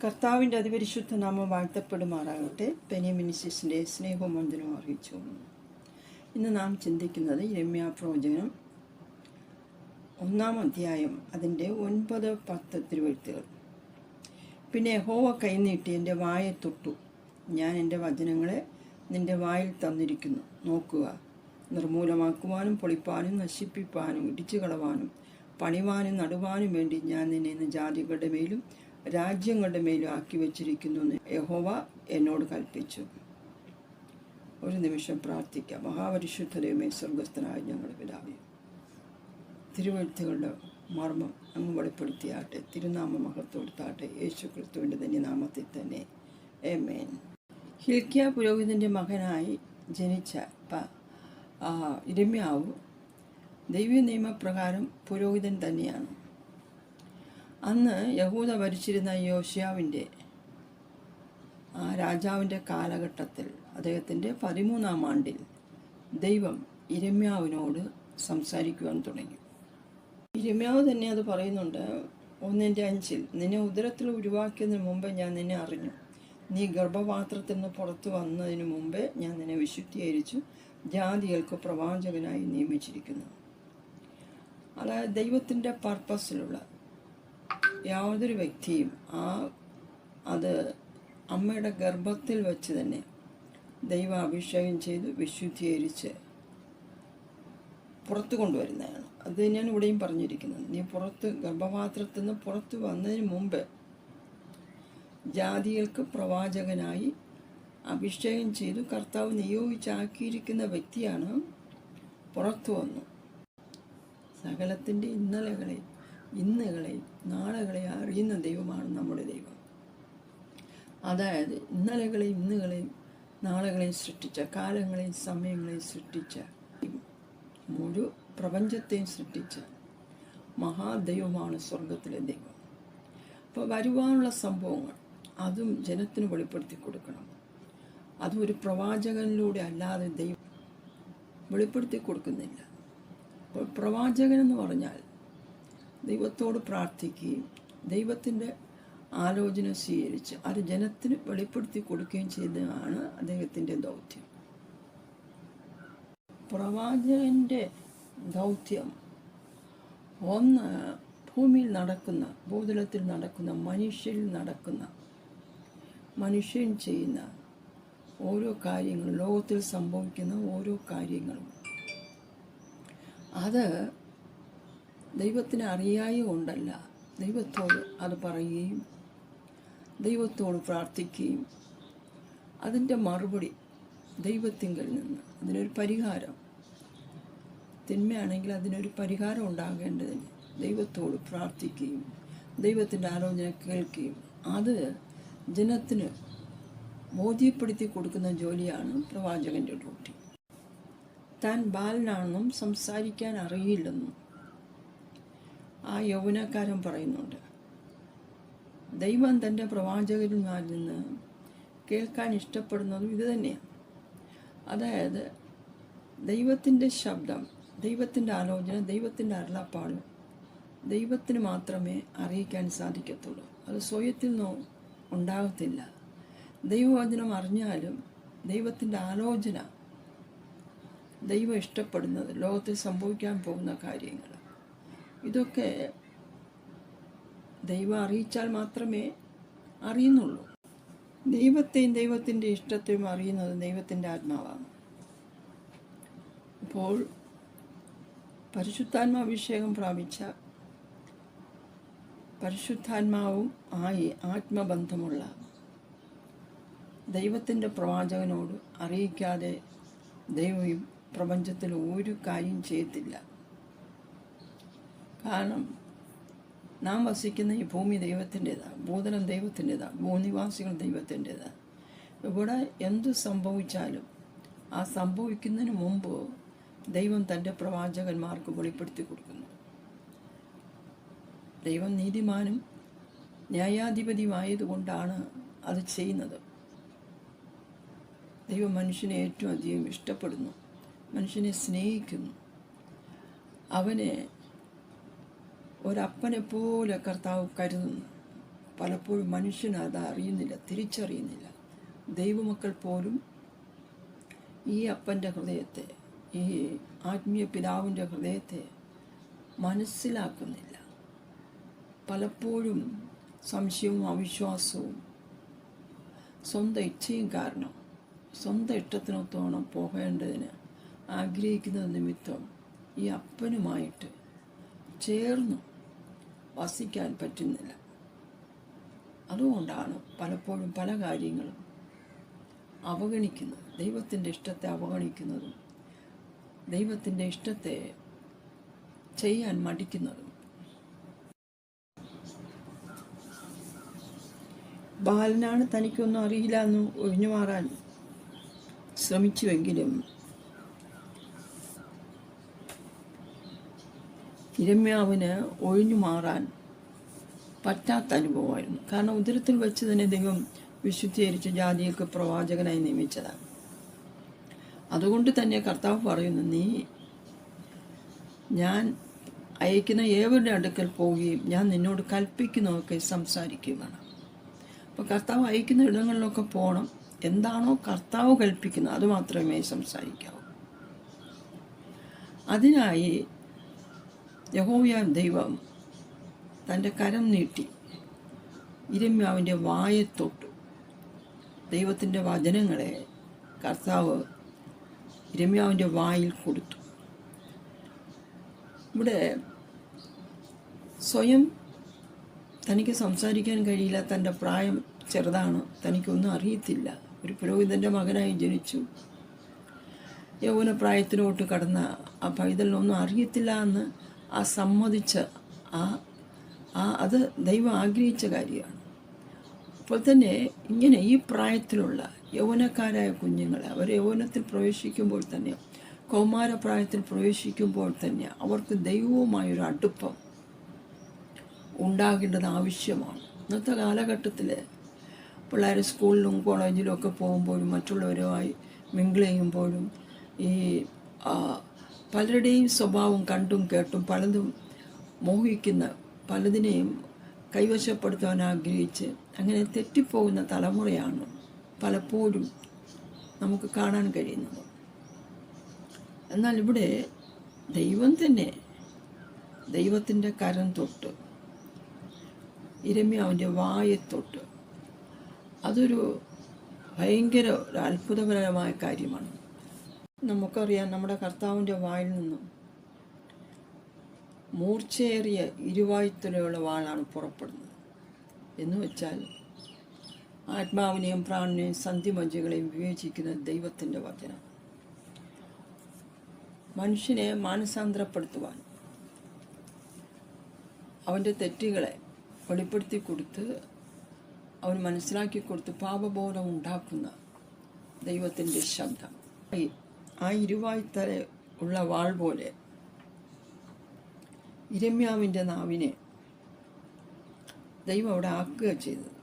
കർത്താവിൻ്റെ അതിപരിശുദ്ധ നാമം വാഴ്ത്തപ്പെടുമാറാകട്ടെ. പെനി മിനിസിസിൻ്റെ സ്നേഹവും വന്ദനവും അറിയിച്ചു. ഇന്ന് നാം ചിന്തിക്കുന്നത് യിരെമ്യാ പ്രവചനം 1-ാം അധ്യായം അതിൻ്റെ 9-10 തിരുവെഴുത്തുകൾ. പിന്നെ യഹോവ കൈനീട്ടി എൻ്റെ വായെ തൊട്ടു. ഞാൻ എൻ്റെ വചനങ്ങളെ നിൻ്റെ വായിൽ തന്നിരിക്കുന്നു. നോക്കുക, നിർമൂലമാക്കുവാനും പൊളിപ്പാനും നശിപ്പിപ്പാനും ഇടിച്ചു കളവാനും പണിവാനും നടുവാനും വേണ്ടി ഞാൻ നിന്നെ ഇന്ന് ജാതികളുടെ മേലും രാജ്യങ്ങളുടെ മേലും ആക്കി വച്ചിരിക്കുന്നു എന്ന് യഹോവ എന്നോട് കൽപ്പിച്ചു. ഒരു നിമിഷം പ്രാർത്ഥിക്കാം. മഹാപരിശുദ്ധ ദൈവമേ, സ്വർഗസ്ഥനായ ഞങ്ങളുടെ പിതാവേ, തിരുവെഴുത്തുകളുടെ മർമ്മം അങ്ങ് വെളിപ്പെടുത്തിയാട്ടെ. തിരുനാമ മഹത്വപ്പെടുത്താട്ടെ. യേശു ക്രിസ്തുവിൻ്റെ തന്നെ നാമത്തിൽ തന്നെ ആമേൻ. ഹിൽക്കിയ പുരോഹിതൻ്റെ മകനായി ജനിച്ച യിരെമ്യാവ് ദൈവീയ നിയമപ്രകാരം പുരോഹിതൻ തന്നെയാണ്. അന്ന് യഹൂദ ഭരിച്ചിരുന്ന യോശിയാവിൻ്റെ രാജാവിൻ്റെ കാലഘട്ടത്തിൽ അദ്ദേഹത്തിൻ്റെ 13-ാം ആണ്ടിൽ ദൈവം യിരെമ്യാവിനോട് സംസാരിക്കുവാൻ തുടങ്ങി. യിരെമ്യാവ് തന്നെ അത് പറയുന്നുണ്ട്. 1:5 നിന്നെ ഉദരത്തിൽ ഉരുവാക്കിയതിന് മുമ്പ് ഞാൻ നിന്നെ അറിഞ്ഞു. നീ ഗർഭപാത്രത്തിൽ നിന്ന് പുറത്തു വന്നതിന് മുമ്പേ ഞാൻ നിന്നെ വിശുദ്ധീകരിച്ചു ജാതികൾക്ക് പ്രവാചകനായി നിയമിച്ചിരിക്കുന്നു. അതായത് ദൈവത്തിൻ്റെ പർപ്പസിലുള്ള യാതൊരു വ്യക്തിയും അത് അമ്മയുടെ ഗർഭത്തിൽ വെച്ച് തന്നെ ദൈവം അഭിഷേകം ചെയ്ത് വിശുദ്ധീകരിച്ച് പുറത്തു കൊണ്ടുവരുന്നതാണ്. അത് തന്നെയാണ് ഇവിടെയും പറഞ്ഞിരിക്കുന്നത്. നീ ഗർഭപാത്രത്തിൽ നിന്ന് പുറത്തു വന്നതിന് മുമ്പ് ജാതികൾക്ക് പ്രവാചകനായി അഭിഷേകം ചെയ്തു കർത്താവ് നിയോഗിച്ചാക്കിയിരിക്കുന്ന വ്യക്തിയാണ് പുറത്തു വന്നു. സകലത്തിൻ്റെ ഇന്നുകളെയും നാളുകളെ അറിയുന്ന ദൈവമാണ് നമ്മുടെ ദൈവം. അതായത് ഇന്നലെകളെയും ഇന്നുകളെയും നാളുകളെയും സൃഷ്ടിച്ച, കാലങ്ങളെയും സമയങ്ങളെയും സൃഷ്ടിച്ച, മുഴു പ്രപഞ്ചത്തെയും സൃഷ്ടിച്ച മഹാദൈവമാണ് സ്വർഗത്തിലെ ദൈവം. അപ്പോൾ വരുവാനുള്ള സംഭവങ്ങൾ അതും ജനത്തിന് വെളിപ്പെടുത്തി കൊടുക്കണം. അതും ഒരു പ്രവാചകനിലൂടെ അല്ലാതെ ദൈവം വെളിപ്പെടുത്തി കൊടുക്കുന്നില്ല. അപ്പോൾ പ്രവാചകൻ എന്ന് പറഞ്ഞാൽ ദൈവത്തോട് പ്രാർത്ഥിക്കുകയും ദൈവത്തിൻ്റെ ആലോചന സ്വീകരിച്ച് അത് ജനത്തിന് വെളിപ്പെടുത്തി കൊടുക്കുകയും ചെയ്തതാണ് അദ്ദേഹത്തിൻ്റെ ദൗത്യം. പ്രവാചകൻ്റെ ദൗത്യം ഒന്ന് ഭൂമിയിൽ നടക്കുന്ന, ഭൂതലത്തിൽ നടക്കുന്ന, മനുഷ്യൻ ചെയ്യുന്ന ഓരോ കാര്യങ്ങളും, ലോകത്തിൽ സംഭവിക്കുന്ന ഓരോ കാര്യങ്ങളും അത് ദൈവത്തിന് അറിയായ കൊണ്ടല്ല, ദൈവത്തോട് അത് പറയുകയും ദൈവത്തോട് പ്രാർത്ഥിക്കുകയും അതിൻ്റെ മറുപടി ദൈവത്തിങ്കൽ നിന്ന് അതിനൊരു പരിഹാരം, തിന്മയാണെങ്കിൽ അതിനൊരു പരിഹാരം ഉണ്ടാകേണ്ടതിന് ദൈവത്തോട് പ്രാർത്ഥിക്കുകയും ദൈവത്തിൻ്റെ ആലോചന കേൾക്കുകയും അത് ജനത്തിന് ബോധ്യപ്പെടുത്തി കൊടുക്കുന്ന ജോലിയാണ് പ്രവാചകൻ്റെ ഡ്യൂട്ടി. താൻ ബാലനാണെന്നും സംസാരിക്കാൻ അറിയില്ലെന്നും ആ യൗവനക്കാരൻ പറയുന്നുണ്ട്. ദൈവം തൻ്റെ പ്രവാചകന്മാരിൽ നിന്ന് കേൾക്കാൻ ഇഷ്ടപ്പെടുന്നതും ഇത് തന്നെയാണ്. അതായത് ദൈവത്തിൻ്റെ ശബ്ദം, ദൈവത്തിൻ്റെ ആലോചന, ദൈവത്തിൻ്റെ അരുളപ്പാട് ദൈവത്തിന് മാത്രമേ അറിയിക്കാൻ സാധിക്കത്തുള്ളൂ. അത് സ്വയത്തിൽ നിന്നോ ഉണ്ടാകത്തില്ല. ദൈവവചനം അറിഞ്ഞാലും ദൈവത്തിൻ്റെ ആലോചന, ദൈവം ഇഷ്ടപ്പെടുന്നത്, ലോകത്തിൽ സംഭവിക്കാൻ പോകുന്ന കാര്യങ്ങൾ, ഇതൊക്കെ ദൈവം അറിയിച്ചാൽ മാത്രമേ അറിയുന്നുള്ളൂ. ദൈവത്തെയും ദൈവത്തിൻ്റെ ഇഷ്ടത്തെയും അറിയുന്നത് ദൈവത്തിൻ്റെ ആത്മാവാണ്. അപ്പോൾ പരിശുദ്ധാത്മാഭിഷേകം പ്രാപിച്ച, പരിശുദ്ധാത്മാവും ആത്മബന്ധമുള്ള ദൈവത്തിൻ്റെ പ്രവാചകനോട് അറിയിക്കാതെ ദൈവം ഈ പ്രപഞ്ചത്തിൽ ഒരു കാര്യം ചെയ്യത്തില്ല. കാരണം നാം വസിക്കുന്ന ഈ ഭൂമി ദൈവത്തിൻ്റെതാണ്, ഭൂതലം ദൈവത്തിൻ്റെതാണ്, ഭൂനിവാസികൾ ദൈവത്തിൻ്റെതാണ്. ഇവിടെ എന്തു സംഭവിച്ചാലും ആ സംഭവിക്കുന്നതിന് മുമ്പ് ദൈവം തൻ്റെ പ്രവാചകന്മാർക്ക് വെളിപ്പെടുത്തി കൊടുക്കുന്നു. ദൈവം നീതിമാനും ന്യായാധിപതിയുമായതുകൊണ്ടാണ് അത് ചെയ്യുന്നത്. ദൈവം മനുഷ്യനെ ഏറ്റവും അധികം ഇഷ്ടപ്പെടുന്നു, മനുഷ്യനെ സ്നേഹിക്കുന്നു. അവനെ ഒരപ്പനെ പോലെ കർത്താവ് കരുതുന്നു. പലപ്പോഴും മനുഷ്യന് അത് അറിയുന്നില്ല, തിരിച്ചറിയുന്നില്ല. ദൈവമക്കൾ പോലും ഈ അപ്പൻ്റെ ഹൃദയത്തെ, ഈ ആത്മീയ പിതാവിൻ്റെ ഹൃദയത്തെ മനസ്സിലാക്കുന്നില്ല. പലപ്പോഴും സംശയവും അവിശ്വാസവും സ്വന്തം ഇച്ഛയും കാരണം സ്വന്തം ഇഷ്ടത്തിനൊത്തോണം പോകേണ്ടതിന് ആഗ്രഹിക്കുന്നത് നിമിത്തം ഈ അപ്പനുമായിട്ട് ചേർന്ന് വസിക്കാൻ പറ്റുന്നില്ല. അതുകൊണ്ടാണ് പലപ്പോഴും പല കാര്യങ്ങളും അവഗണിക്കുന്നത്, ദൈവത്തിൻ്റെ ഇഷ്ടത്തെ അവഗണിക്കുന്നതും ദൈവത്തിൻ്റെ ഇഷ്ടത്തെ ചെയ്യാൻ മടിക്കുന്നതും. ബാലനാണ്, തനിക്കൊന്നും അറിയില്ല എന്ന് ഒഴിഞ്ഞു മാറാൻ ശ്രമിച്ചുവെങ്കിലും യിരെമ്യാവിന് ഒഴിഞ്ഞു മാറാൻ പറ്റാത്ത അനുഭവമായിരുന്നു. കാരണം ഉദരത്തിൽ വെച്ച് തന്നെ ദൈവം വിശുദ്ധീകരിച്ച ജാതിയൊക്കെ പ്രവാചകനായി നിയമിച്ചതാണ്. അതുകൊണ്ട് തന്നെ കർത്താവ് പറയുന്നു, നീ ഞാൻ അയക്കുന്ന ഏവരുടെ അടുക്കൽ പോവുകയും ഞാൻ നിന്നോട് കൽപ്പിക്കുന്നതൊക്കെ സംസാരിക്കുകയാണ്. അപ്പോൾ കർത്താവ് അയക്കുന്ന ഇടങ്ങളിലൊക്കെ പോകണം. എന്താണോ കർത്താവ് കൽപ്പിക്കുന്നത് അത് മാത്രമേ സംസാരിക്കാവൂ. അതിനായി യഹോവയായ ദൈവം തൻ്റെ കരം നീട്ടി യിരെമ്യാവിൻ്റെ വായെ തൊട്ടു. ദൈവത്തിൻ്റെ വചനങ്ങളെ കർത്താവ് യിരെമ്യാവിൻ്റെ വായിൽ കൊടുത്തു. ഇവിടെ സ്വയം തനിക്ക് സംസാരിക്കാൻ കഴിയില്ല, തൻ്റെ പ്രായം ചെറുതാണ്, തനിക്കൊന്നും അറിയത്തില്ല, ഒരു പുരോഹിതൻ്റെ മകനായി ജനിച്ചു, യൗവന പ്രായത്തിലോട്ട് കടന്ന ആ പൈതലിനൊന്നും അറിയത്തില്ല എന്ന് സമ്മതിച്ച് അത് ദൈവം ആഗ്രഹിച്ച കാര്യമാണ്. അപ്പോൾ തന്നെ ഇങ്ങനെ ഈ പ്രായത്തിലുള്ള യൗവനക്കാരായ കുഞ്ഞുങ്ങൾ അവർ യൗവനത്തിൽ പ്രവേശിക്കുമ്പോൾ തന്നെ, കൗമാരപ്രായത്തിൽ പ്രവേശിക്കുമ്പോൾ തന്നെ അവർക്ക് ദൈവവുമായൊരു അടുപ്പം ഉണ്ടാകേണ്ടത് ആവശ്യമാണ്. ഇന്നത്തെ കാലഘട്ടത്തിൽ പിള്ളേർ സ്കൂളിലും കോളേജിലും ഒക്കെ പോകുമ്പോഴും മറ്റുള്ളവരുമായി മിങ്കിൾ ചെയ്യുമ്പോഴും ഈ പലരുടെയും സ്വഭാവം കണ്ടും കേട്ടും പലതും മോഹിക്കുന്ന, പലതിനെയും കൈവശപ്പെടുത്താൻ ആഗ്രഹിച്ച് അങ്ങനെ തെറ്റിപ്പോകുന്ന തലമുറയാണ് പലപ്പോഴും നമുക്ക് കാണാൻ കഴിയുന്നത്. എന്നാൽ ഇവിടെ ദൈവം തന്നെ ദൈവത്തിൻ്റെ കരം തൊട്ട് യിരെമ്യാവിൻ്റെ വായെ തൊട്ട്, അതൊരു ഭയങ്കര ഒരു അത്ഭുതകരമായ കാര്യമാണ്. നമുക്കറിയാം, നമ്മുടെ കർത്താവിൻ്റെ വായിൽ നിന്നും മൂർച്ചയേറിയ ഇരുവായ്ത്തലയുള്ള വാളാണ് പുറപ്പെടുന്നത്. എന്ന് വെച്ചാൽ ആത്മാവിനെയും പ്രാണനെയും സന്ധിമജ്ജകളെയും വിവേചിക്കുന്ന ദൈവത്തിൻ്റെ വചനം മനുഷ്യനെ മാനസാന്തരപ്പെടുത്തുവാൻ, അവൻ്റെ തെറ്റുകളെ വെളിപ്പെടുത്തി കൊടുത്ത് അവൻ മനസ്സിലാക്കി കൊടുത്ത് പാപബോധം ഉണ്ടാക്കുന്ന ദൈവത്തിൻ്റെ ശബ്ദം. ആ ഇരുവായ്ത്തല ഉള്ള വാൾ പോലെ യിരെമ്യാവിൻ്റെ നാവിനെ ദൈവം അവിടെ ആക്കുക ചെയ്തത്.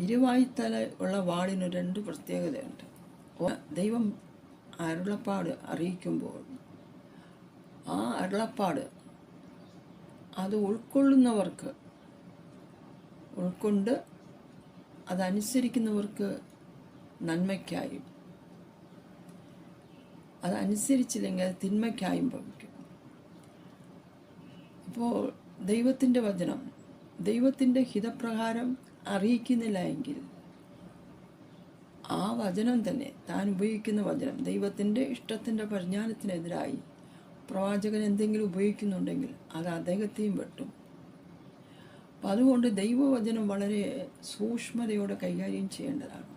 ഇരുവായ്ത്തല ഉള്ള വാളിന് രണ്ട് പ്രത്യേകതയുണ്ട്. ദൈവം അരുളപ്പാട് അറിയിക്കുമ്പോൾ ആ അരുളപ്പാട് അത് ഉൾക്കൊണ്ട് അതനുസരിക്കുന്നവർക്ക് നന്മയ്ക്കായും, അതനുസരിച്ചില്ലെങ്കിൽ അത് തിന്മയ്ക്കായും ഭവിക്കും. അപ്പോൾ ദൈവത്തിൻ്റെ വചനം ദൈവത്തിൻ്റെ ഹിതപ്രകാരം അറിയിക്കുന്നില്ല എങ്കിൽ ആ വചനം തന്നെ, താൻ ഉപയോഗിക്കുന്ന വചനം ദൈവത്തിൻ്റെ ഇഷ്ടത്തിൻ്റെ പരിജ്ഞാനത്തിനെതിരായി പ്രവാചകൻ എന്തെങ്കിലും ഉപയോഗിക്കുന്നുണ്ടെങ്കിൽ അത് അദ്ദേഹത്തെയും വെട്ടും. അപ്പം അതുകൊണ്ട് ദൈവവചനം വളരെ സൂക്ഷ്മതയോടെ കൈകാര്യം ചെയ്യേണ്ടതാണ്.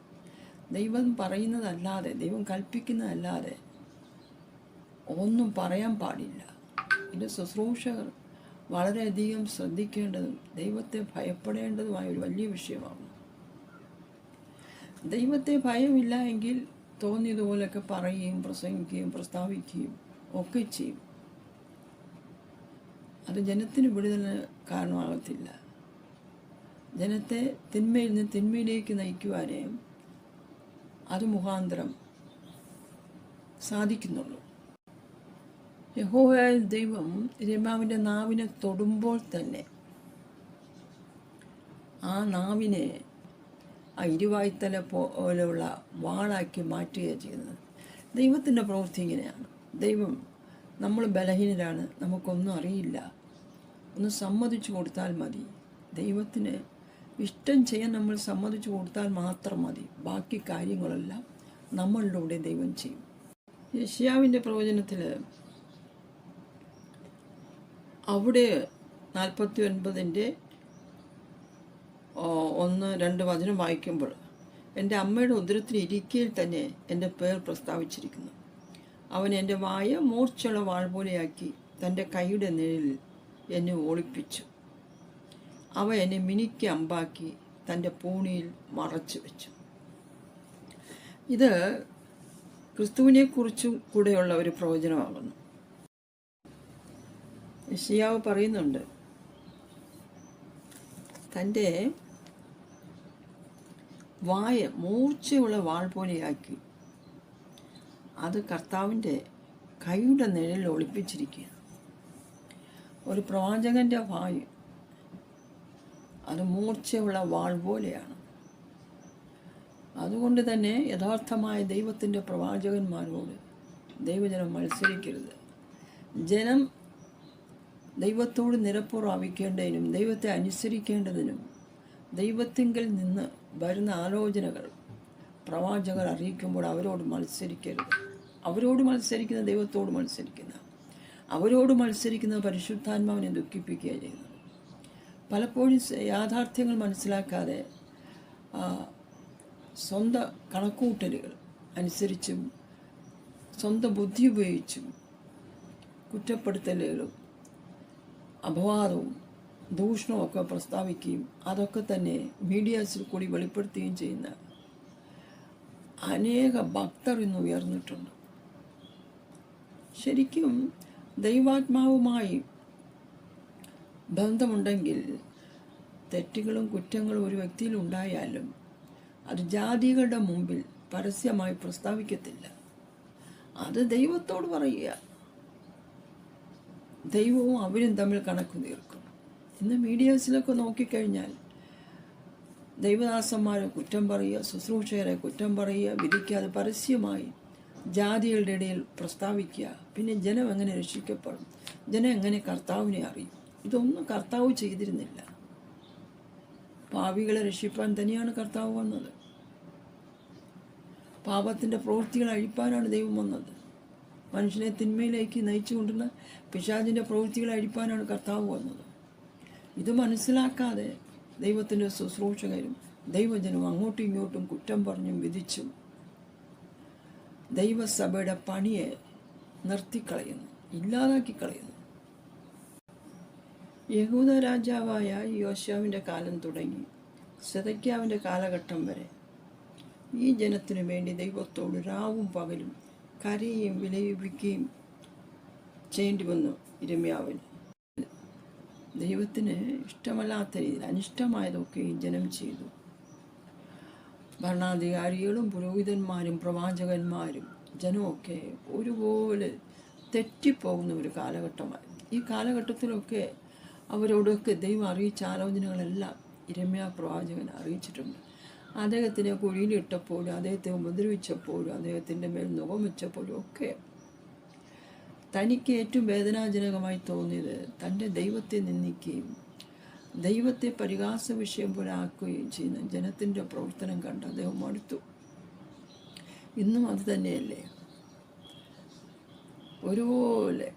ദൈവം പറയുന്നതല്ലാതെ, ദൈവം കൽപ്പിക്കുന്നതല്ലാതെ ഒന്നും പറയാൻ പാടില്ല. ഇത് ശുശ്രൂഷകർ വളരെയധികം ശ്രദ്ധിക്കേണ്ടതും ദൈവത്തെ ഭയപ്പെടേണ്ടതുമായ ഒരു വലിയ വിഷയമാണ്. ദൈവത്തെ ഭയമില്ല എങ്കിൽ തോന്നിയതുപോലെയൊക്കെ പറയുകയും പ്രസംഗിക്കുകയും പ്രസ്താവിക്കുകയും ഒക്കെ ചെയ്യും. അത് ജനത്തിന് വിടുതലിന് കാരണമാകത്തില്ല. ജനത്തെ തിന്മയിൽ നിന്ന് തിന്മയിലേക്ക് നയിക്കുവാനേ അത് മുഖാന്തരം സാധിക്കുന്നുള്ളൂ. യഹോവയായ ദൈവം യിരെമ്യാവിൻ്റെ നാവിനെ തൊടുമ്പോൾ തന്നെ ആ നാവിനെ ആ ഇരുവായ്ത്തല പോലെയുള്ള വാളാക്കി മാറ്റുകയാണ് ചെയ്യുന്നത്. ദൈവത്തിൻ്റെ പ്രവൃത്തി ഇങ്ങനെയാണ്. ദൈവം, നമ്മൾ ബലഹീനരാണ്, നമുക്കൊന്നും അറിയില്ല, ഒന്ന് സമ്മതിച്ചു കൊടുത്താൽ മതി. ദൈവത്തിന് ഇഷ്ടം ചെയ്യാൻ നമ്മൾ സമ്മതിച്ചു കൊടുത്താൽ മാത്രം മതി. ബാക്കി കാര്യങ്ങളെല്ലാം നമ്മളിലൂടെ ദൈവം ചെയ്യും. യെശയ്യാവിൻ്റെ പ്രവചനത്തിൽ അവിടെ 49 1, 2 വചനം വായിക്കുമ്പോൾ, എൻ്റെ അമ്മയുടെ ഉദരത്തിൽ ഇരിക്കയിൽ തന്നെ എൻ്റെ പേർ പ്രസ്താവിച്ചിരിക്കുന്നു. അവൻ എൻ്റെ വായ മൂർച്ചയുള്ള വാൾ പോലെയാക്കി തൻ്റെ കൈയുടെ നിഴലിൽ എന്നെ ഒളിപ്പിച്ചു. അവ എന്നെ മിനുക്കി അമ്പാക്കി തൻ്റെ പൂണിയിൽ മറച്ചു വെച്ചു. ഇത് ക്രിസ്തുവിനെക്കുറിച്ചും കൂടെയുള്ള ഒരു പ്രവചനമാകുന്നു. യെശയ്യാവ് പറയുന്നുണ്ട്, തൻ്റെ വായ മൂർച്ചയുള്ള വാൾ പോലെയാക്കി അത് കർത്താവിൻ്റെ കൈയുടെ നിഴലിൽ ഒളിപ്പിച്ചിരിക്കുക. ഒരു പ്രവാചകൻ്റെ വായ് അത് മൂർച്ചയുള്ള വാൾ പോലെയാണ്. അതുകൊണ്ട് തന്നെ യഥാർത്ഥമായ ദൈവത്തിൻ്റെ പ്രവാചകന്മാരോട് ദൈവജനം മത്സരിക്കരുത്. ജനം ദൈവത്തോട് നിരപ്പുറാവിക്കേണ്ടതിനും ദൈവത്തെ അനുസരിക്കേണ്ടതിനും ദൈവത്തിങ്കിൽ നിന്ന് വരുന്ന ആലോചനകൾ പ്രവാചകർ അറിയിക്കുമ്പോൾ അവരോട് മത്സരിക്കരുത്. അവരോട് മത്സരിക്കുന്ന ദൈവത്തോട് മത്സരിക്കുന്ന, അവരോട് മത്സരിക്കുന്ന പരിശുദ്ധാത്മാവിനെ ദുഃഖിപ്പിക്കുകയാണ് ചെയ്യുന്നത്. പലപ്പോഴും യാഥാർത്ഥ്യങ്ങൾ മനസ്സിലാക്കാതെ സ്വന്തം കണക്കൂട്ടലുകൾ അനുസരിച്ചും സ്വന്തം ബുദ്ധി ഉപയോഗിച്ചും കുറ്റപ്പെടുത്തലുകളും അപവാദവും ദൂഷണവും ഒക്കെ പ്രസ്താവിക്കുകയും അതൊക്കെ തന്നെ മീഡിയാസിൽ കൂടി വെളിപ്പെടുത്തുകയും ചെയ്യുന്ന അനേക ഭക്തർ ഇന്ന് ഉയർന്നിട്ടുണ്ട്. ശരിക്കും ദൈവാത്മാവുമായി ബന്ധമുണ്ടെങ്കിൽ തെറ്റുകളും കുറ്റങ്ങളും ഒരു വ്യക്തിയിൽ ഉണ്ടായാലും അത് ജാതികളുടെ മുമ്പിൽ പരസ്യമായി പ്രസ്താവിക്കത്തില്ല. അത് ദൈവത്തോട് പറയുക. ദൈവവും അവരും തമ്മിൽ കണക്ക് തീർക്കും. ഇന്ന് മീഡിയാസിലൊക്കെ നോക്കിക്കഴിഞ്ഞാൽ ദൈവദാസന്മാരെ കുറ്റം പറയുക, ശുശ്രൂഷകരെ കുറ്റം പറയുക, വിധിക്കാതെ പരസ്യമായി ജാതികളുടെ ഇടയിൽ പ്രസ്താവിക്കുക. പിന്നെ ജനം എങ്ങനെ രക്ഷിക്കപ്പെടും? ജനം എങ്ങനെ കർത്താവിനെ അറിയും? ഇതൊന്നും കർത്താവ് ചെയ്തിരുന്നില്ല. പാപികളെ രക്ഷിപ്പാൻ തന്നെയാണ് കർത്താവ് വന്നത്. പാപത്തിൻ്റെ പ്രവൃത്തികൾ അഴിപ്പാനാണ് ദൈവം വന്നത്. മനുഷ്യനെ തിന്മയിലേക്ക് നയിച്ചുകൊണ്ടുള്ള പിശാചിൻ്റെ പ്രവൃത്തികൾ അഴിപ്പാനാണ് കർത്താവ് വന്നത്. ഇത് മനസ്സിലാക്കാതെ ദൈവത്തിൻ്റെ ശുശ്രൂഷകരും ദൈവജനവും അങ്ങോട്ടും ഇങ്ങോട്ടും കുറ്റം പറഞ്ഞും വിധിച്ചും ദൈവസഭയുടെ പണിയെ നിർത്തിക്കളയുന്നു, ഇല്ലാതാക്കി കളയുന്നു. യഹൂദ രാജാവായ യോശുവാവിൻ്റെ കാലം തുടങ്ങി സിദെക്കീയാവിൻ്റെ കാലഘട്ടം വരെ ഈ ജനത്തിനു വേണ്ടി ദൈവത്തോട് രാവും പകലും കരയുകയും വിലപിക്കുകയും ചെയ്യേണ്ടി വന്നു. യിരെമ്യാവിന് ദൈവത്തിന് ഇഷ്ടമല്ലാത്ത രീതിയിൽ അനിഷ്ടമായതൊക്കെ ഈ ജനം ചെയ്തു. ഭരണാധികാരികളും പുരോഹിതന്മാരും പ്രവാചകന്മാരും ജനമൊക്കെ ഒരുപോലെ തെറ്റിപ്പോകുന്ന ഒരു കാലഘട്ടമായിരുന്നു. ഈ കാലഘട്ടത്തിലൊക്കെ അവരോടൊക്കെ ദൈവം അറിയിച്ച ആലോചനകളെല്ലാം യിരെമ്യാ പ്രവാചകൻ അറിയിച്ചിട്ടുണ്ട്. അദ്ദേഹത്തിനെ കുഴിയിലിട്ടപ്പോഴും അദ്ദേഹത്തെ ഉപദ്രവിച്ചപ്പോഴും അദ്ദേഹത്തിൻ്റെ മേൽ നുകം വെച്ചപ്പോഴും ഒക്കെ തനിക്ക് ഏറ്റവും വേദനാജനകമായി തോന്നിയത് തൻ്റെ ദൈവത്തെ നിന്ദിക്കുകയും ദൈവത്തെ പരിഹാസ വിഷയം പോലെ ആക്കുകയും ചെയ്യുന്ന ജനത്തിൻ്റെ പ്രവർത്തനം കണ്ട് അദ്ദേഹം മടുത്തു. ഇന്നും അത് തന്നെയല്ലേ? ഒരുപോലെ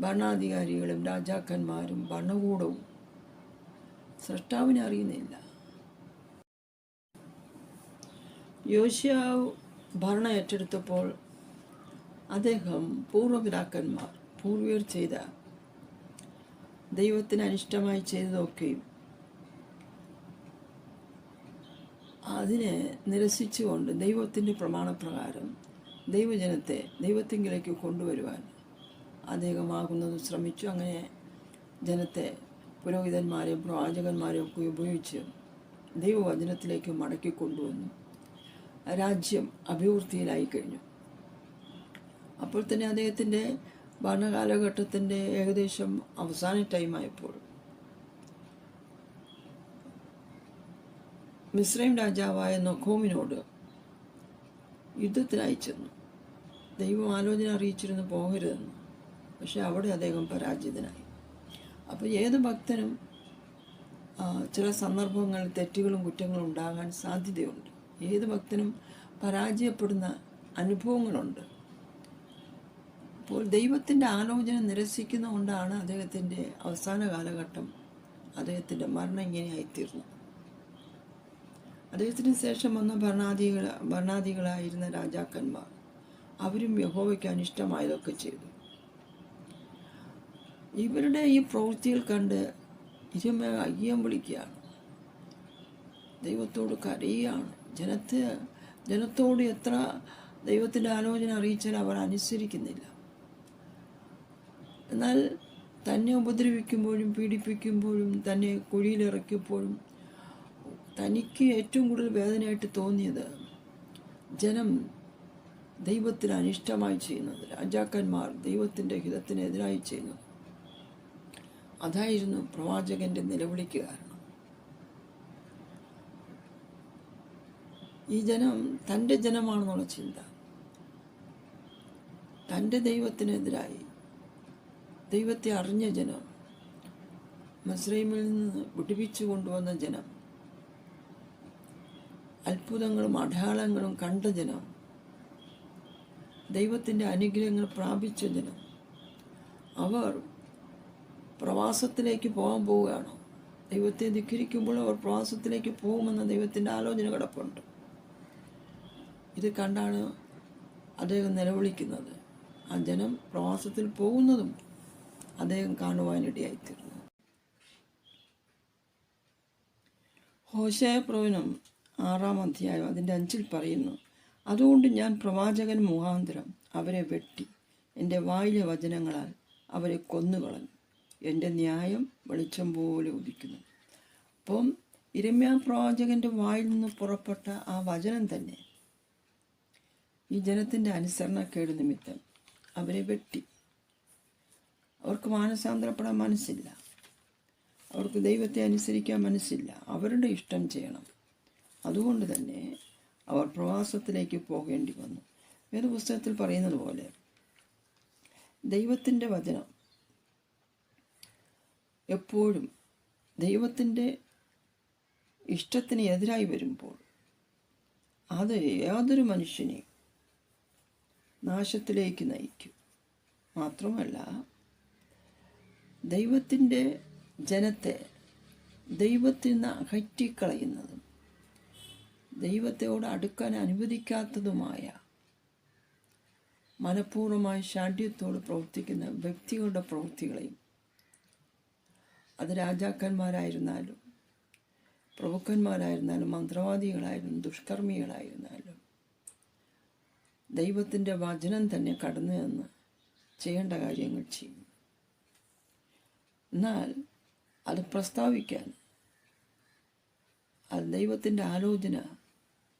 ഭരണാധികാരികളും രാജാക്കന്മാരും ഭരണകൂടവും സ്രഷ്ടാവിനെ അറിയുന്നില്ല. യോശുവാവ് ഭരണം ഏറ്റെടുത്തപ്പോൾ അദ്ദേഹം പൂർവ്വപിതാക്കന്മാർ ചെയ്ത ദൈവത്തിന് അനിഷ്ടമായി ചെയ്തതൊക്കെയും അതിനെ നിരസിച്ചുകൊണ്ട് ദൈവത്തിൻ്റെ പ്രമാണപ്രകാരം ദൈവജനത്തെ ദൈവത്തിങ്കിലേക്ക് കൊണ്ടുവരുവാൻ അദ്ദേഹമാകുന്നത് ശ്രമിച്ചു. അങ്ങനെ ജനത്തെ പുരോഹിതന്മാരെയും പ്രവാചകന്മാരെയും ഒക്കെ ഉപയോഗിച്ച് ദൈവവചനത്തിലേക്ക് മടക്കി കൊണ്ടുവന്നു. രാജ്യം അഭിവൃദ്ധിയിലായി കഴിഞ്ഞു. അപ്പോൾ തന്നെ അദ്ദേഹത്തിൻ്റെ ഭരണകാലഘട്ടത്തിൻ്റെ ഏകദേശം അവസാന ടൈമായപ്പോൾ മിസ്രൈം രാജാവായ നൊഖോമിനോട് യുദ്ധത്തിനായി ചെന്നു. ദൈവം ആലോചന അറിയിച്ചിരുന്നു പോകരുതെന്ന്. പക്ഷെ അവിടെ അദ്ദേഹം പരാജിതനായി. അപ്പോൾ ഏത് ഭക്തനും ചില സന്ദർഭങ്ങളിൽ തെറ്റുകളും കുറ്റങ്ങളും ഉണ്ടാകാൻ സാധ്യതയുണ്ട്. ഏത് ഭക്തനും പരാജയപ്പെടുന്ന അനുഭവങ്ങളുണ്ട്. അപ്പോൾ ദൈവത്തിൻ്റെ ആലോചന നിരസിക്കുന്നതുകൊണ്ടാണ് അദ്ദേഹത്തിൻ്റെ അവസാന കാലഘട്ടം, അദ്ദേഹത്തിൻ്റെ മരണം ഇങ്ങനെയായിത്തീർന്നു. അദ്ദേഹത്തിന് ശേഷം വന്ന ഭരണാധികളായിരുന്ന രാജാക്കന്മാർ അവരും യഹോവയ്ക്ക് അനിഷ്ടമായതൊക്കെ ചെയ്തു. ഇവരുടെ ഈ പ്രവൃത്തികൾ കണ്ട് ഇരമ്യാ അയ്യം വിളിക്കുകയാണ്, ദൈവത്തോട് കരയുകയാണ്. ജനത്തോട് എത്ര ദൈവത്തിൻ്റെ ആലോചന അറിയിച്ചാൽ അവർ അനുസരിക്കുന്നില്ല. എന്നാൽ തന്നെ ഉപദ്രവിക്കുമ്പോഴും പീഡിപ്പിക്കുമ്പോഴും തന്നെ കുഴിയിലിറക്കിയപ്പോഴും തനിക്ക് ഏറ്റവും കൂടുതൽ വേദനയായിട്ട് തോന്നിയത് ജനം ദൈവത്തിന് അനിഷ്ടമായി ചെയ്യുന്നത്, രാജാക്കന്മാർ ദൈവത്തിൻ്റെ ഹിതത്തിനെതിരായി ചെയ്യുന്നത്. അതായിരുന്നു പ്രവാചകൻ്റെ നിലവിളിക്ക് കാരണം. ഈ ജനം തൻ്റെ ജനമാണെന്നുള്ള ചിന്ത, തൻ്റെ ദൈവത്തിനെതിരായി, ദൈവത്തെ അറിഞ്ഞ ജനം, മിസ്രൈമിൽ നിന്ന് വിടുവിച്ചു കൊണ്ടുവന്ന ജനം, അത്ഭുതങ്ങളും അടയാളങ്ങളും കണ്ട ജനം, ദൈവത്തിൻ്റെ അനുഗ്രഹങ്ങൾ പ്രാപിച്ച ജനം, അവർ പ്രവാസത്തിലേക്ക് പോകാൻ പോവുകയാണ്. ദൈവത്തെ ധിക്കരിക്കുമ്പോൾ അവർ പ്രവാസത്തിലേക്ക് പോകുമെന്ന ദൈവത്തിൻ്റെ ആലോചന കിടപ്പുണ്ട്. ഇത് കണ്ടാണ് അദ്ദേഹം നിലവിളിക്കുന്നത്. ആ ജനം പ്രവാസത്തിൽ പോകുന്നതും അദ്ദേഹം കാണുവാനിടയായിത്തീർന്നു. ഹോശേയ പ്രവചനം 6-ാം അധ്യായം അതിൻ്റെ 5 പറയുന്നു, അതുകൊണ്ട് ഞാൻ പ്രവാചകൻ മുഖാന്തരം അവരെ വെട്ടി എൻ്റെ വായിലെ വചനങ്ങളാൽ അവരെ കൊന്നുകളഞ്ഞു. എൻ്റെ ന്യായം വെളിച്ചം പോലെ ഉദിക്കുന്നു. അപ്പം യിരെമ്യാ പ്രവാചകൻ്റെ വായിൽ നിന്ന് പുറപ്പെട്ട ആ വചനം തന്നെ ഈ ജനത്തിൻ്റെ അനുസരണക്കേട് നിമിത്തം അവരെ വെട്ടി. അവർക്ക് മാനസാന്തരപ്പെടാൻ മനസ്സില്ല, അവർക്ക് ദൈവത്തെ അനുസരിക്കാൻ മനസ്സില്ല, അവരുടെ ഇഷ്ടം ചെയ്യണം. അതുകൊണ്ട് തന്നെ അവർ പ്രവാസത്തിലേക്ക് പോകേണ്ടി വന്നു. വേദപുസ്തകത്തിൽ പറയുന്നത് പോലെ ദൈവത്തിൻ്റെ വചനം എപ്പോഴും ദൈവത്തിൻ്റെ ഇഷ്ടത്തിന് എതിരായി വരുമ്പോൾ അത് യാതൊരു മനുഷ്യനെയും നാശത്തിലേക്ക് നയിക്കും. മാത്രമല്ല, ദൈവത്തിൻ്റെ ജനത്തെ ദൈവത്തിൽ നിന്ന് അകറ്റിക്കളയുന്നതും ദൈവത്തോട് അടുക്കാൻ അനുവദിക്കാത്തതുമായ മനഃപൂർവ്വമായി ശാഠ്യത്തോട് പ്രവർത്തിക്കുന്ന വ്യക്തികളുടെ പ്രവൃത്തികളെയും, അത് രാജാക്കന്മാരായിരുന്നാലും പ്രഭുക്കന്മാരായിരുന്നാലും മന്ത്രവാദികളായിരുന്നാലും ദുഷ്കർമ്മികളായിരുന്നാലും, ദൈവത്തിൻ്റെ വചനം തന്നെ കടന്നു എന്ന് ചെയ്യേണ്ട കാര്യങ്ങൾ ചെയ്യും. എന്നാൽ അത് പ്രസ്താവിക്കാൻ, അത് ദൈവത്തിൻ്റെ ആലോചന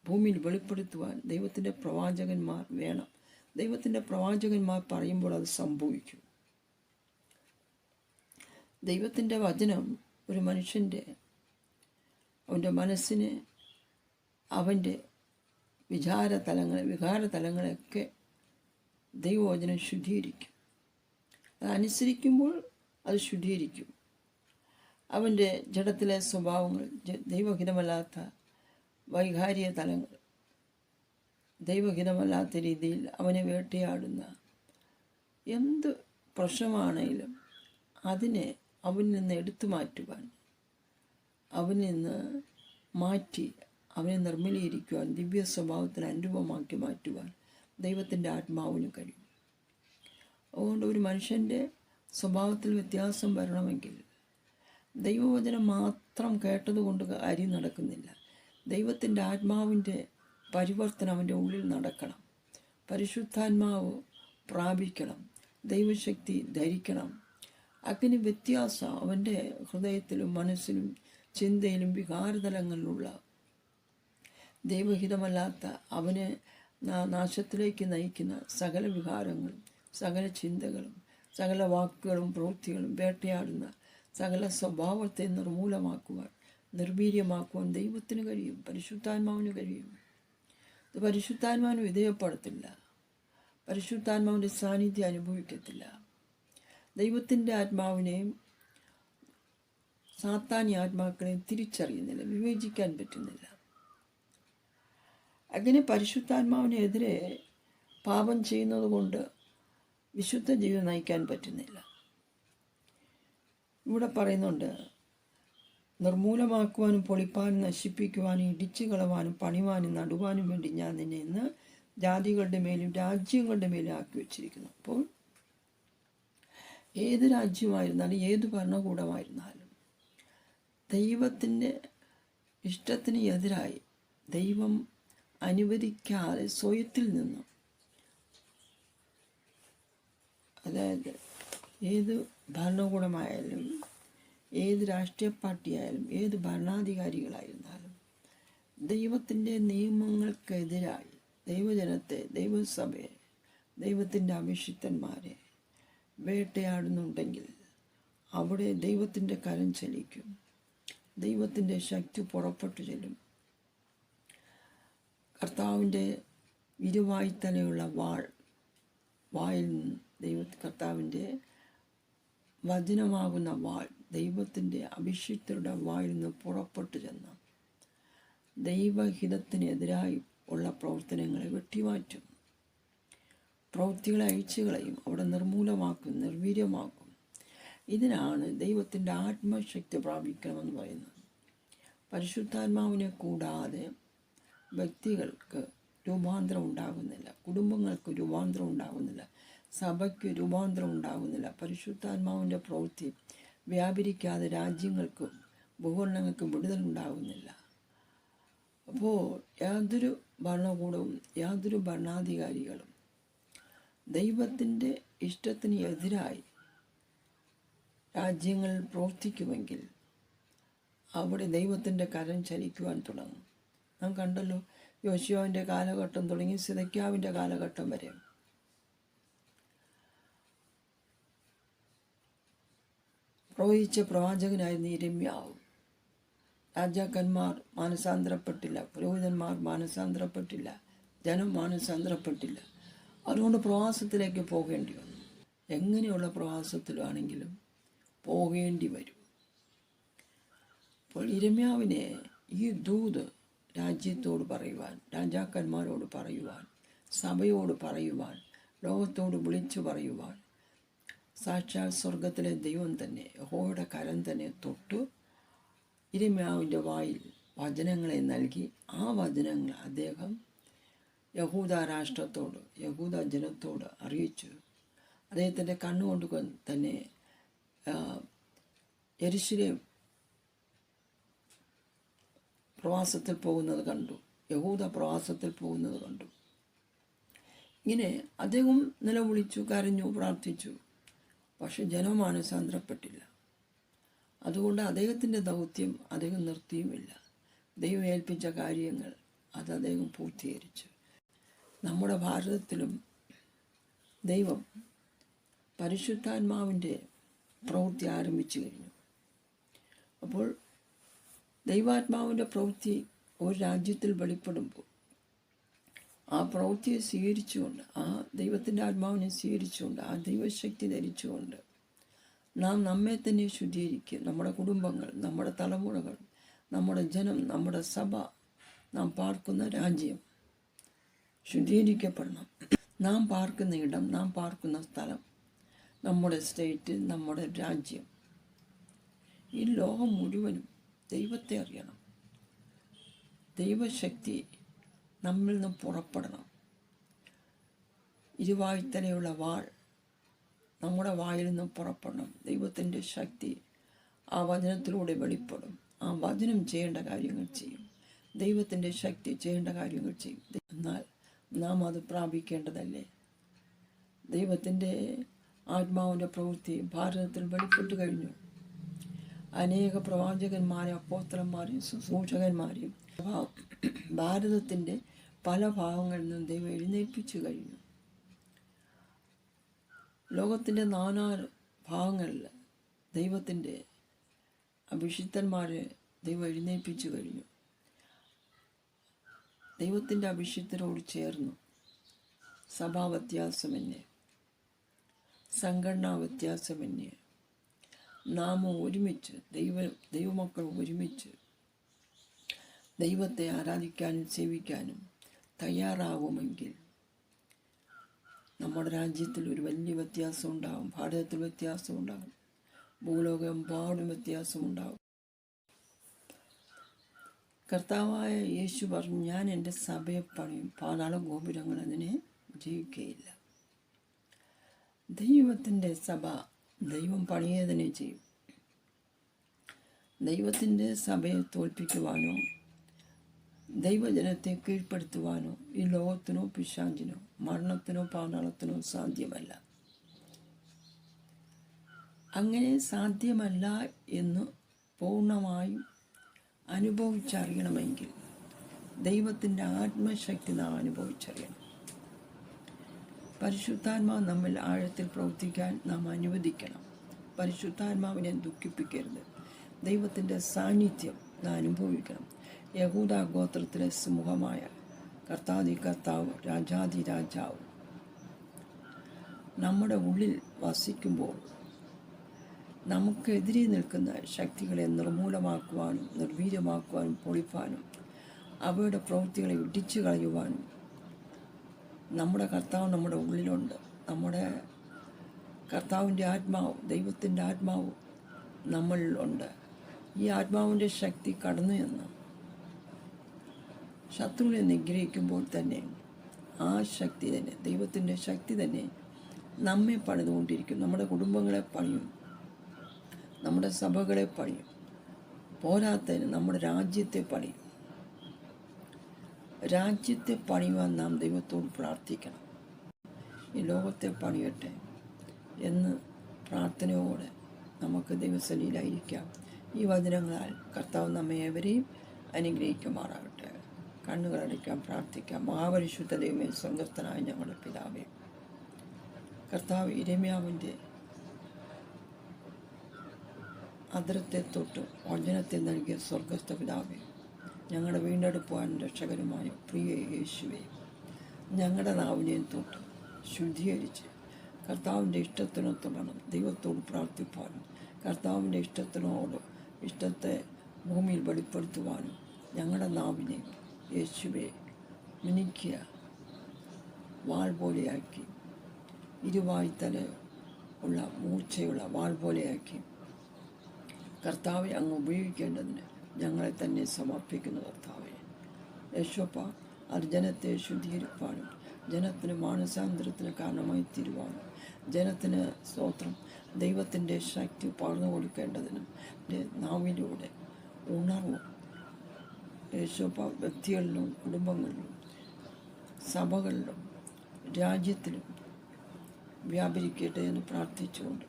ഭൂമിയിൽ വെളിപ്പെടുത്തുവാൻ ദൈവത്തിൻ്റെ പ്രവാചകന്മാർ വേണം. ദൈവത്തിൻ്റെ പ്രവാചകന്മാർ പറയുമ്പോൾ അത് സംഭവിക്കും. ദൈവത്തിൻ്റെ വചനം ഒരു മനുഷ്യൻ്റെ അവൻ്റെ മനസ്സിനെ, അവൻ്റെ വികാരതലങ്ങളെയൊക്കെ ദൈവവചനം ശുദ്ധീകരിക്കും. അതനുസരിക്കുമ്പോൾ അത് ശുദ്ധീകരിക്കും. അവൻ്റെ ജഡത്തിലെ സ്വഭാവങ്ങൾ, ദൈവഹിതമല്ലാത്ത വൈകാരിക തലങ്ങൾ, ദൈവഹിതമല്ലാത്ത രീതിയിൽ അവനെ വേട്ടയാടുന്ന എന്ത് പ്രശ്നമാണെങ്കിലും അതിനെ അവനിൽ നിന്ന് എടുത്തു മാറ്റുവാൻ, അവനിൽ നിന്ന് മാറ്റി അവനെ നിർമ്മലീകരിക്കുവാൻ, ദിവ്യ സ്വഭാവത്തിന് അനുരൂപമാക്കി മാറ്റുവാൻ ദൈവത്തിൻ്റെ ആത്മാവിന് കഴിയും. അതുകൊണ്ട് ഒരു മനുഷ്യൻ്റെ സ്വഭാവത്തിൽ വ്യത്യാസം വരണമെങ്കിൽ ദൈവവചനം മാത്രം കേട്ടതുകൊണ്ട് കാര്യം നടക്കുന്നില്ല. ദൈവത്തിൻ്റെ ആത്മാവിൻ്റെ പരിവർത്തനം അവൻ്റെ ഉള്ളിൽ നടക്കണം. പരിശുദ്ധാത്മാവ് പ്രാപിക്കണം. ദൈവശക്തി ധരിക്കണം. അങ്ങനെ വ്യത്യാസം അവൻ്റെ ഹൃദയത്തിലും മനസ്സിലും ചിന്തയിലും വികാരതലങ്ങളിലുള്ള ദൈവഹിതമല്ലാത്ത അവനെ നാശത്തിലേക്ക് നയിക്കുന്ന സകല വികാരങ്ങളും, സകല ചിന്തകളും, സകല വാക്കുകളും പ്രവൃത്തികളും, വേട്ടയാടുന്ന സകല സ്വഭാവത്തെ നിർമൂലമാക്കുവാൻ നിർവീര്യമാക്കുവാൻ ദൈവത്തിന് കഴിയും, പരിശുദ്ധാത്മാവിന് കഴിയും. ഇത് പരിശുദ്ധാത്മാവിന് വിധേയപ്പെടത്തില്ല, പരിശുദ്ധാത്മാവിൻ്റെ സാന്നിധ്യം അനുഭവിക്കത്തില്ല. ദൈവത്തിൻ്റെ ആത്മാവിനെയും സാത്താനി ആത്മാക്കളെയും തിരിച്ചറിയുന്നില്ല, വിവേചിക്കാൻ പറ്റുന്നില്ല. അങ്ങനെ പരിശുദ്ധാത്മാവിനെതിരെ പാപം ചെയ്യുന്നത് കൊണ്ട് വിശുദ്ധ ജീവിതം നയിക്കാൻ പറ്റുന്നില്ല. ഇവിടെ പറയുന്നുണ്ട്, നിർമൂലമാക്കുവാനും പൊളിപ്പാനും നശിപ്പിക്കുവാനും ഇടിച്ചു കളവാനും പണിവാനും നടുവാനും വേണ്ടി ഞാൻ നിന്നെ ഇന്ന് ജാതികളുടെ മേലും രാജ്യങ്ങളുടെ മേലും ആക്കി വച്ചിരിക്കുന്നു. അപ്പോൾ ഏത് രാജ്യമായിരുന്നാലും ഏത് ഭരണകൂടമായിരുന്നാലും ദൈവത്തിൻ്റെ ഇഷ്ടത്തിന് എതിരായി ദൈവം അനുവദിക്കാതെ സ്വയത്തിൽ നിന്നും, അതായത് ഏത് ഭരണകൂടമായാലും ഏത് രാഷ്ട്രീയ പാർട്ടിയായാലും ഏത് ഭരണാധികാരികളായിരുന്നാലും ദൈവത്തിൻ്റെ നിയമങ്ങൾക്കെതിരായി ദൈവജനത്തെ, ദൈവസഭയെ, ദൈവത്തിൻ്റെ അഭിഷിക്തന്മാരെ വേട്ടയാടുന്നുണ്ടെങ്കിൽ അവിടെ ദൈവത്തിൻ്റെ കരം ചലിക്കും, ദൈവത്തിൻ്റെ ശക്തി പുറപ്പെട്ടു ചെല്ലും. കർത്താവിൻ്റെ ഇരുവായ്ത്തലയുള്ള വായിൽ നിന്ന് കർത്താവിൻ്റെ വചനമാകുന്ന വാൾ ദൈവത്തിൻ്റെ അഭിഷിക്തരുടെ വായിൽ നിന്ന് പുറപ്പെട്ടു ചെന്ന ദൈവഹിതത്തിനെതിരായി ഉള്ള പ്രവർത്തനങ്ങളെ വെട്ടിമാറ്റും, പ്രവൃത്തികളെ അഴിച്ചുകളയും, അവിടെ നിർമൂലമാക്കും, നിർവീര്യമാക്കും. ഇതിനാണ് ദൈവത്തിൻ്റെ ആത്മശക്തി പ്രാപിക്കണമെന്ന് പറയുന്നത്. പരിശുദ്ധാത്മാവിനെ കൂടാതെ വ്യക്തികൾക്ക് രൂപാന്തരം ഉണ്ടാകുന്നില്ല, കുടുംബങ്ങൾക്ക് രൂപാന്തരം ഉണ്ടാകുന്നില്ല, സഭയ്ക്ക് രൂപാന്തരം ഉണ്ടാകുന്നില്ല. പരിശുദ്ധാത്മാവിൻ്റെ പ്രവൃത്തി വ്യാപരിക്കാതെ രാജ്യങ്ങൾക്കും ഭൂഖണ്ഡങ്ങൾക്കും വിടുതലുണ്ടാകുന്നില്ല. അപ്പോൾ യാതൊരു ഭരണകൂടവും യാതൊരു ഭരണാധികാരികളും ദൈവത്തിൻ്റെ ഇഷ്ടത്തിന് എതിരായി രാജ്യങ്ങളിൽ പ്രവർത്തിക്കുമെങ്കിൽ അവിടെ ദൈവത്തിൻ്റെ കരം ചലിക്കുവാൻ തുടങ്ങും. നാം കണ്ടല്ലോ, യോശുവാവിൻ്റെ കാലഘട്ടം തുടങ്ങി സിദെക്കീയാവിൻ്റെ കാലഘട്ടം വരെ പ്രവചിച്ച പ്രവാചകനായിരുന്നു യിരെമ്യാവ്. രാജാക്കന്മാർ മാനസാന്തരപ്പെട്ടില്ല, പുരോഹിതന്മാർ മാനസാന്തരപ്പെട്ടില്ല, ജനം മാനസാന്തരപ്പെട്ടില്ല. അതുകൊണ്ട് പ്രവാസത്തിലേക്ക് പോകേണ്ടി വന്നു. എങ്ങനെയുള്ള പ്രവാസത്തിലാണെങ്കിലും പോകേണ്ടി വരും. അപ്പോൾ യിരെമ്യാവിനെ ഈ ദൂത് രാജ്യത്തോട് പറയുവാൻ, രാജാക്കന്മാരോട് പറയുവാൻ, സഭയോട് പറയുവാൻ, ലോകത്തോട് വിളിച്ചു പറയുവാൻ സാക്ഷാൽ സ്വർഗത്തിലെ ദൈവം തന്നെ, യഹോവയുടെ കരം തന്നെ തൊട്ട് യിരെമ്യാവിൻ്റെ വായിൽ വചനങ്ങളെ നൽകി. ആ വചനങ്ങൾ അദ്ദേഹം യഹൂദ രാഷ്ട്രത്തോട്, യഹൂദ ജനത്തോട് അറിയിച്ചു. അദ്ദേഹത്തിൻ്റെ കണ്ണുകൊണ്ട് തന്നെ യെരൂശലേം പ്രവാസത്തിൽ പോകുന്നത് കണ്ടു, യഹൂദ പ്രവാസത്തിൽ പോകുന്നത് കണ്ടു. ഇങ്ങനെ അദ്ദേഹം നിലവിളിച്ചു, കരഞ്ഞു, പ്രാർത്ഥിച്ചു. പക്ഷെ ജനം മാനസാന്തരപ്പെട്ടില്ല. അതുകൊണ്ട് അദ്ദേഹത്തിൻ്റെ ദൗത്യം അദ്ദേഹം നിർത്തിയുമില്ല. ദൈവം ഏൽപ്പിച്ച കാര്യങ്ങൾ അത് അദ്ദേഹം പൂർത്തീകരിച്ചു. നമ്മുടെ ഭാരതത്തിലും ദൈവം പരിശുദ്ധാത്മാവിൻ്റെ പ്രവൃത്തി ആരംഭിച്ചു കഴിഞ്ഞു. അപ്പോൾ ദൈവാത്മാവിൻ്റെ പ്രവൃത്തി ഒരു രാജ്യത്തിൽ വെളിപ്പെടുമ്പോൾ ആ പ്രവൃത്തിയെ സ്വീകരിച്ചുകൊണ്ട്, ആ ദൈവത്തിൻ്റെ ആത്മാവിനെ സ്വീകരിച്ചുകൊണ്ട്, ആ ദൈവശക്തി ധരിച്ചുകൊണ്ട് നാം നമ്മെ തന്നെ ശുദ്ധീകരിക്കുക. നമ്മുടെ കുടുംബങ്ങൾ, നമ്മുടെ തലമുറകൾ, നമ്മുടെ ജനം, നമ്മുടെ സഭ, നാം പാർക്കുന്ന രാജ്യം ശുദ്ധീകരിക്കപ്പെടണം. നാം പാർക്കുന്ന ഇടം, നാം പാർക്കുന്ന സ്ഥലം, നമ്മുടെ സ്റ്റേറ്റ്, നമ്മുടെ രാജ്യം, ഈ ലോകം മുഴുവനും ദൈവത്തെ അറിയണം. ദൈവശക്തി നമ്മിൽ നിന്ന് പുറപ്പെടണം. ഇരുവായ്ത്തലയുള്ള വാൾ നമ്മുടെ വായിൽ നിന്ന് പുറപ്പെടണം. ദൈവത്തിൻ്റെ ശക്തി ആ വചനത്തിലൂടെ വെളിപ്പെടും. ആ വചനം ചെയ്യേണ്ട കാര്യങ്ങൾ ചെയ്യും. ദൈവത്തിൻ്റെ ശക്തി ചെയ്യേണ്ട കാര്യങ്ങൾ ചെയ്യും. എന്നാൽ നാം അത് പ്രാപിക്കേണ്ടതല്ലേ? ദൈവത്തിൻ്റെ ആത്മാവിൻ്റെ പ്രവൃത്തി ഭാരതത്തിൽ വെളിപ്പെട്ടു കഴിഞ്ഞു. അനേക പ്രവാചകന്മാരെയും അപ്പോസ്തലന്മാരെയും ശുശ്രൂഷകന്മാരെയും ഭാരതത്തിൻ്റെ പല ഭാഗങ്ങളിൽ നിന്നും ദൈവം എഴുന്നേൽപ്പിച്ചു കഴിഞ്ഞു. ലോകത്തിൻ്റെ നാനാ ഭാഗങ്ങളിൽ ദൈവത്തിൻ്റെ അഭിഷിക്തന്മാരെ ദൈവം എഴുന്നേൽപ്പിച്ചു കഴിഞ്ഞു. ദൈവത്തിൻ്റെ അഭിഷിക്തരോട് ചേർന്നു. സഭാ വ്യത്യാസമന്യേ, സംഘടനാ വ്യത്യാസമന്യേ, നാം ഒരുമിച്ച് ദൈവമക്കൾ ഒരുമിച്ച് ദൈവത്തെ ആരാധിക്കാനും സേവിക്കാനും തയ്യാറാകുമെങ്കിൽ നമ്മുടെ രാജ്യത്തിൽ ഒരു വലിയ വ്യത്യാസം ഉണ്ടാകും. ഭാരതത്തിൽ വ്യത്യാസം ഉണ്ടാകും. ഭൂലോകമെമ്പാടും വ്യത്യാസമുണ്ടാകും. കർത്താവായ യേശു പറഞ്ഞു, ഞാൻ എൻ്റെ സഭയെ പണിയും, പാതാള ഗോപുരങ്ങൾ അതിനെ ജയിക്കുകയില്ല. ദൈവത്തിൻ്റെ സഭ ദൈവം പണിയതിനെ ചെയ്യും. ദൈവത്തിൻ്റെ സഭയെ തോൽപ്പിക്കുവാനോ ദൈവജനത്തെ കീഴ്പ്പെടുത്തുവാനോ ഈ ലോകത്തിനോ പിശാചിനോ മരണത്തിനോ പാതാളത്തിനോ സാധ്യമല്ല. അങ്ങനെ സാധ്യമല്ല എന്ന് പൂർണ്ണമായും അനുഭവിച്ചറിയണമെങ്കിൽ ദൈവത്തിൻ്റെ ആത്മശക്തി നാം അനുഭവിച്ചറിയണം. പരിശുദ്ധാത്മാവ് നമ്മിൽ ആഴത്തിൽ പ്രവർത്തിക്കാൻ നാം അനുവദിക്കണം. പരിശുദ്ധാത്മാവിനെ ദുഃഖിപ്പിക്കരുത്. ദൈവത്തിൻ്റെ സാന്നിധ്യം നാം അനുഭവിക്കണം. യഹൂദ ഗോത്രത്തിലെ സമൂഹമായ കർത്താതി കർത്താവ്, രാജാതി രാജാവ് നമ്മുടെ ഉള്ളിൽ വസിക്കുമ്പോൾ നമുക്കെതിരെ നിൽക്കുന്ന ശക്തികളെ നിർമൂലമാക്കുവാനും നിർവീര്യമാക്കുവാനും പൊളിപ്പാനും അവയുടെ പ്രവൃത്തികളെ ഇടിച്ചു കളയുവാനും നമ്മുടെ കർത്താവ് നമ്മുടെ ഉള്ളിലുണ്ട്. നമ്മുടെ കർത്താവിൻ്റെ ആത്മാവ്, ദൈവത്തിൻ്റെ ആത്മാവ് നമ്മളിലുണ്ട്. ഈ ആത്മാവിൻ്റെ ശക്തി കടന്നു എന്ന് ശത്രുവിനെ നിഗ്രഹിക്കുമ്പോൾ തന്നെ ആ ശക്തി തന്നെ, ദൈവത്തിൻ്റെ ശക്തി തന്നെ നമ്മെ പണിതുകൊണ്ടിരിക്കും. നമ്മുടെ കുടുംബങ്ങളെ പണിയും, നമ്മുടെ സഭകളെ പണിയും, പോരാത്തതിന് നമ്മുടെ രാജ്യത്തെ പണിയും. രാജ്യത്തെ പണിയുവാൻ നാം ദൈവത്തോട് പ്രാർത്ഥിക്കണം. ഈ ലോകത്തെ പണിയട്ടെ എന്ന് പ്രാർത്ഥനയോടെ നമുക്ക് ദൈവസന്നിധിയിലായിരിക്കാം. ഈ വചനങ്ങളാൽ കർത്താവ് നമ്മെ ഏവരെയും അനുഗ്രഹിക്കുമാറാകട്ടെ. കണ്ണുകളടയ്ക്കാം, പ്രാർത്ഥിക്കാം. മഹാപരിശുദ്ധ ദൈവമേ, സ്വർഗ്ഗസ്ഥനായ ഞങ്ങളുടെ പിതാവേ, കർത്താവ് യിരെമ്യാവിൻ്റെ അധരത്തെ തൊട്ട് വചനത്തെ നൽകിയ സ്വർഗ്ഗസ്ഥ പിതാവേ, ഞങ്ങളുടെ വീണ്ടെടുപ്പാൻ രക്ഷകരുമായ പ്രിയ യേശുവേ, ഞങ്ങളുടെ നാവിനെയും തൊട്ട് ശുദ്ധീകരിച്ച് കർത്താവിൻ്റെ ഇഷ്ടത്തിനൊത്തണം ദൈവത്തോട് പ്രാർത്ഥിപ്പാനും കർത്താവിൻ്റെ ഇഷ്ടത്തെ ഭൂമിയിൽ വെളിപ്പെടുത്തുവാനും ഞങ്ങളുടെ നാവിനെ യേശുവെ മിനിക്കുക, വാൾ പോലെയാക്കി, ഇരുവായ്ത്തല ഉള്ള മൂർച്ചയുള്ള വാൾ പോലെയാക്കി കർത്താവെ അങ്ങ് ഉപയോഗിക്കേണ്ടതിന് ഞങ്ങളെ തന്നെ സമർപ്പിക്കുന്നു. കർത്താവെ യേശോപ്പ, അത് ജനത്തെ ശുദ്ധീകരിപ്പാനും ജനത്തിന് മാനസാന്തരത്തിന് കാരണമായി തീരുവാനും ജനത്തിന് സ്തോത്രം ദൈവത്തിൻ്റെ ശക്തി പകർന്നു കൊടുക്കേണ്ടതിനും നാവിലൂടെ ഉണർവും യേശോപ്പ വ്യക്തികളിലും കുടുംബങ്ങളിലും സഭകളിലും രാജ്യത്തിലും വ്യാപരിക്കട്ടെ എന്ന് പ്രാർത്ഥിച്ചുകൊണ്ട്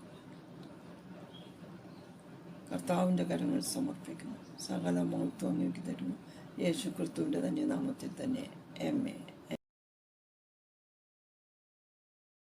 കർത്താവിൻ്റെ കരങ്ങൾ സമർപ്പിക്കുന്നു. സകല മഹത്വം അങ്ങേക്ക് തരുന്നു. യേശു ക്രിസ്തുവിൻ്റെ തന്നെ നാമത്തിൽ തന്നെ ആമേൻ.